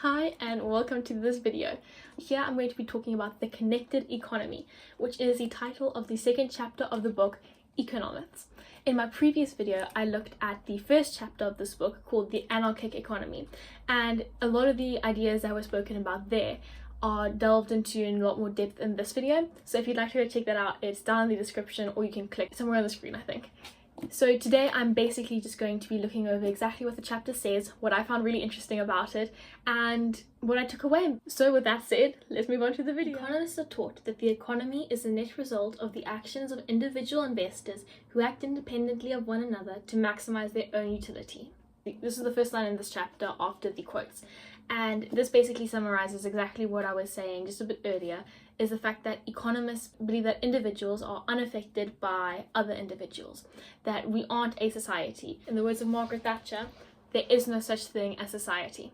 Hi and welcome to this video. Here I'm going to be talking about the connected economy, which is the title of the second chapter of the book Economyths. In my previous video I looked at the first chapter of this book called the anarchic economy, and a lot of the ideas that were spoken about there are delved into in a lot more depth in this video. So if you'd like to go check that out, it's down in the description, or you can click somewhere on the screen, I think. So today I'm basically just going to be looking over exactly what the chapter says, what I found really interesting about it, and what I took away. So with that said, let's move on to the video. Economists are taught that the economy is the net result of the actions of individual investors who act independently of one another to maximize their own utility. This is the first line in this chapter after the quotes. And this basically summarizes exactly what I was saying just a bit earlier, is the fact that economists believe that individuals are unaffected by other individuals, that we aren't a society. In the words of Margaret Thatcher, there is no such thing as society.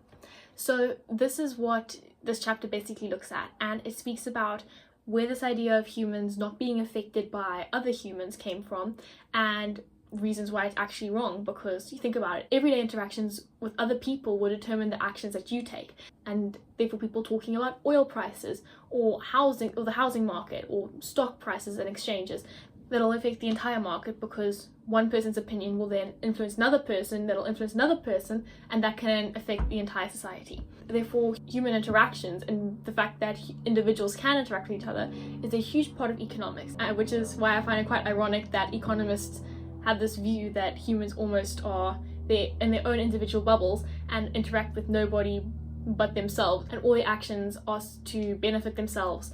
So this is what this chapter basically looks at, and it speaks about where this idea of humans not being affected by other humans came from, and reasons why it's actually wrong. Because you think about it, everyday interactions with other people will determine the actions that you take, and therefore people talking about oil prices or housing, or the housing market, or stock prices and exchanges, that'll affect the entire market, because one person's opinion will then influence another person, that'll influence another person, and that can affect the entire society. Therefore, human interactions and the fact that individuals can interact with each other is a huge part of economics, which is why I find it quite ironic that economists have this view that humans almost are in their own individual bubbles and interact with nobody but themselves, and all their actions are to benefit themselves,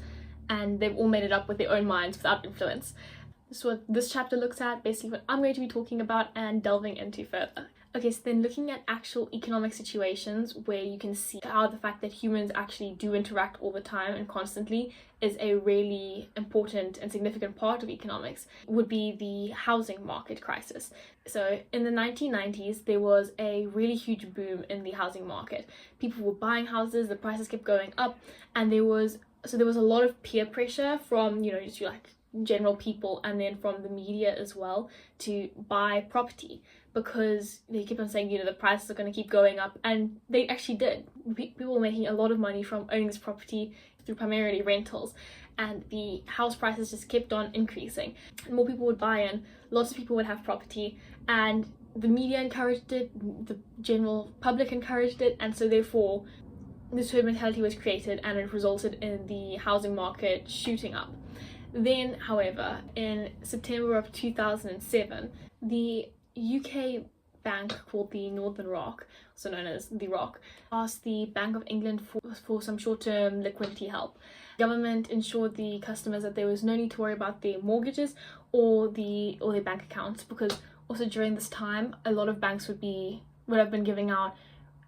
and they've all made it up with their own minds without influence. This is what this chapter looks at, basically what I'm going to be talking about and delving into further. Okay, so then looking at actual economic situations where you can see how the fact that humans actually do interact all the time and constantly is a really important and significant part of economics would be the housing market crisis. So in the 1990s, there was a really huge boom in the housing market. People were buying houses, the prices kept going up, and there was a lot of peer pressure from, just like general people, and then from the media as well, to buy property, because they keep on saying, the prices are going to keep going up, and they actually did. People were making a lot of money from owning this property through primarily rentals, and the house prices just kept on increasing. More people would buy in, lots of people would have property, and the media encouraged it, the general public encouraged it, and so therefore this herd mentality was created, and it resulted in the housing market shooting up. Then, however, in September of 2007, the UK bank called the Northern Rock, also known as the Rock, asked the Bank of England for some short-term liquidity help. The government ensured the customers that there was no need to worry about their mortgages or their bank accounts, because also during this time a lot of banks would have been giving out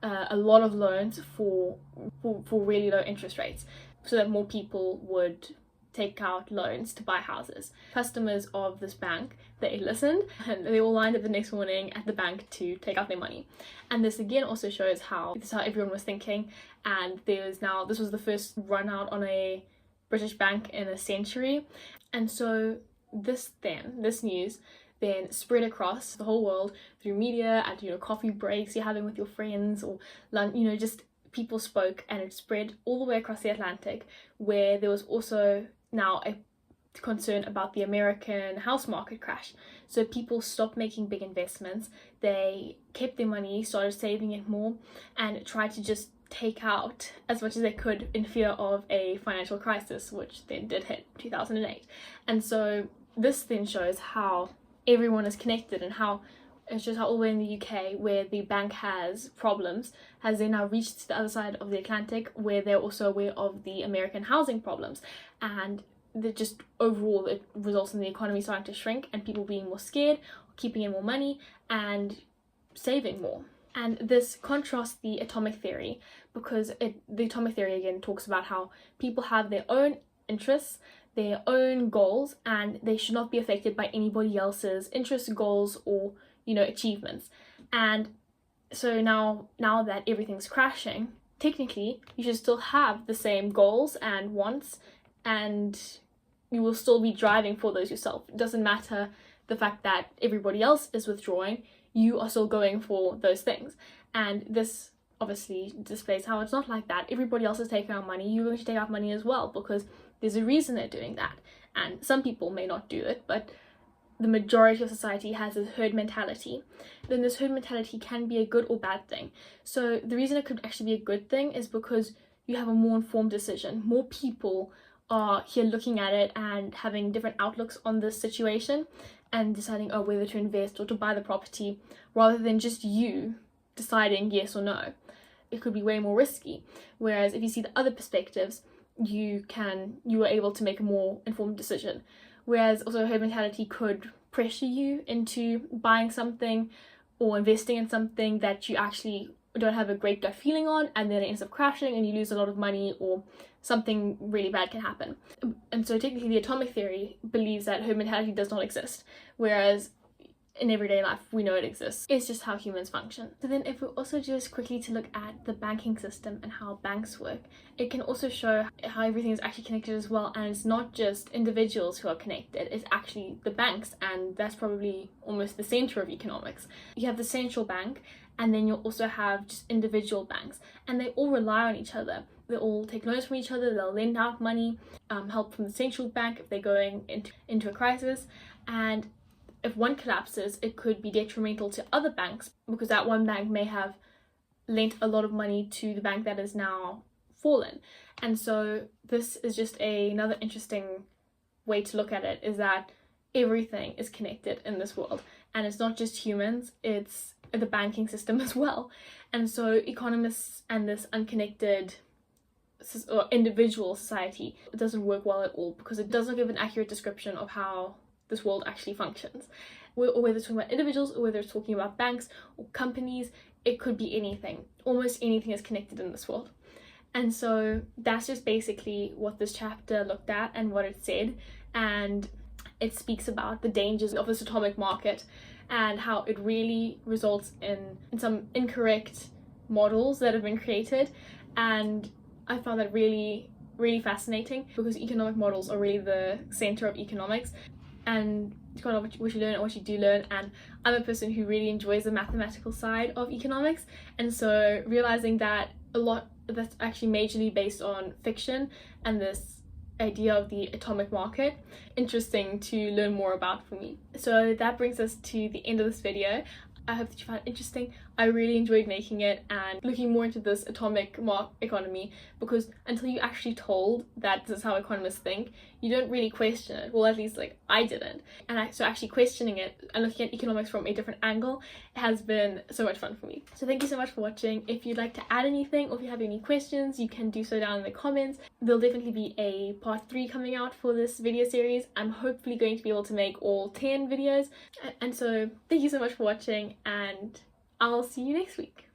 a lot of loans for really low interest rates, so that more people would take out loans to buy houses. Customers of this bank, they listened, and they all lined up the next morning at the bank to take out their money. And this again also shows how everyone was thinking, and this was the first run out on a British bank in a century. And so this news then spread across the whole world through media, and coffee breaks you're having with your friends, or lunch, just people spoke, and it spread all the way across the Atlantic, where there was also now a concern about the American house market crash. So people stopped making big investments, they kept their money, started saving it more, and tried to just take out as much as they could in fear of a financial crisis, which then did hit 2008. And so this then shows how everyone is connected, and how it's just how all the way in the UK, where the bank has problems, has then now reached to the other side of the Atlantic, where they're also aware of the American housing problems, and just overall it results in the economy starting to shrink, and people being more scared, keeping in more money, and saving more. And this contrasts the atomic theory, because the atomic theory again talks about how people have their own interests, their own goals, and they should not be affected by anybody else's interests, goals, or achievements. And so now that everything's crashing, technically you should still have the same goals and wants, and you will still be driving for those yourself. It doesn't matter the fact that everybody else is withdrawing, you are still going for those things. And this obviously displays how it's not like that. Everybody else is taking out money, you're going to take out money as well, because there's a reason they're doing that. And some people may not do it, but the majority of society has this herd mentality. Then this herd mentality can be a good or bad thing. So the reason it could actually be a good thing is because you have a more informed decision. More people are here looking at it and having different outlooks on this situation and deciding whether to invest or to buy the property, rather than just you deciding yes or no. It could be way more risky. Whereas if you see the other perspectives, you are able to make a more informed decision. Whereas also herd mentality could pressure you into buying something or investing in something that you actually don't have a great gut feeling on, and then it ends up crashing and you lose a lot of money, or something really bad can happen. And so technically the atomic theory believes that herd mentality does not exist, whereas in everyday life we know it exists. It's just how humans function. So then if we also just quickly to look at the banking system and how banks work, it can also show how everything is actually connected as well, and it's not just individuals who are connected, it's actually the banks, and that's probably almost the center of economics. You have the central bank, and then you'll also have just individual banks, and they all rely on each other. They all take loans from each other, they'll lend out money, help from the central bank if they're going into a crisis, and if one collapses, it could be detrimental to other banks, because that one bank may have lent a lot of money to the bank that is now fallen. And so this is just another interesting way to look at it, is that everything is connected in this world, and it's not just humans, it's the banking system as well. And so economists and this unconnected or individual society, it doesn't work well at all, because it doesn't give an accurate description of how this world actually functions. Or whether it's talking about individuals, or whether it's talking about banks or companies, it could be anything. Almost anything is connected in this world. And so that's just basically what this chapter looked at and what it said. And it speaks about the dangers of this atomic market and how it really results in some incorrect models that have been created. And I found that really fascinating, because economic models are really the center of economics, and it's kind of what you learn and what you do learn. And I'm a person who really enjoys the mathematical side of economics, and so realizing that a lot that's actually majorly based on fiction and this idea of the atomic market, interesting to learn more about for me. So that brings us to the end of this video. I hope that you found it interesting. I really enjoyed making it and looking more into this atomic economy, because until you're actually told that this is how economists think, you don't really question it. Well, at least like I didn't. And so actually questioning it and looking at economics from a different angle has been so much fun for me. So thank you so much for watching. If you'd like to add anything, or if you have any questions, you can do so down in the comments. There'll definitely be a part 3 coming out for this video series. I'm hopefully going to be able to make all 10 videos. And so thank you so much for watching, and I'll see you next week.